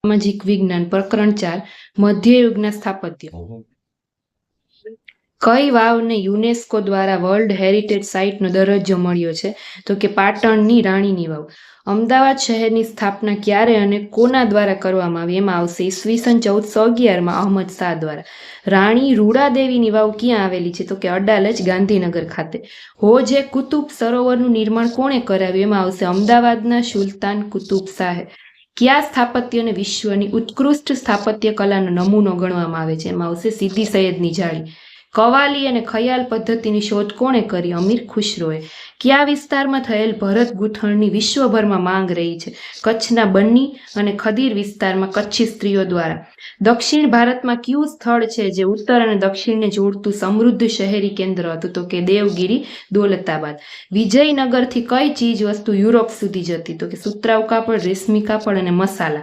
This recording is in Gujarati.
સામાજિક વિજ્ઞાન પ્રકરણ 4 મધ્યયુગના સ્થાપત્ય. કઈ વાવને યુનેસ્કો દ્વારા વર્લ્ડ હેરિટેજ સાઇટનો દરજ્જો મળ્યો છે? તો કે પાટણની રાણીની વાવ. અમદાવાદ શહેરની સ્થાપના ક્યારે અને કોના દ્વારા કરવામાં આવી? એમાં આવશે ઈસવીસન 1411 અહમદ શાહ દ્વારા. રાણી રૂડાદેવીની વાવ ક્યાં આવેલી છે? તો કે અડાલજ ગાંધીનગર ખાતે. હોજે કુતુબ સરોવરનું નિર્માણ કોણે કરાવ્યું? એમાં આવશે અમદાવાદના સુલતાન કુતુબ શાહે. કયા સ્થાપત્યને વિશ્વની ઉત્કૃષ્ટ સ્થાપત્ય કલાનો નમૂનો ગણવામાં આવે છે? એમાં આવશે સીદી સૈયદની જાળી. કવાલી અને ખયાલ પદ્ધતિની શોધ કોણે કરી? અમીર ખુશરોએ. કયા વિસ્તારમાં થયેલ ભરત ગૂંથણની વિશ્વભરમાં માંગ રહી છે? કચ્છના બન્ની અને ખદીર વિસ્તારમાં કચ્છી સ્ત્રીઓ દ્વારા. દક્ષિણ ભારતમાં કયું સ્થળ છે જે ઉત્તર અને દક્ષિણને જોડતું સમૃદ્ધ શહેરી કેન્દ્ર હતું? તો કે દેવગીરી દોલતાબાદ. વિજયનગરથી કઈ ચીજ વસ્તુ યુરોપ સુધી જતી? તો કે સુતરાઉ કાપડ, રેશમી કાપડ અને મસાલા.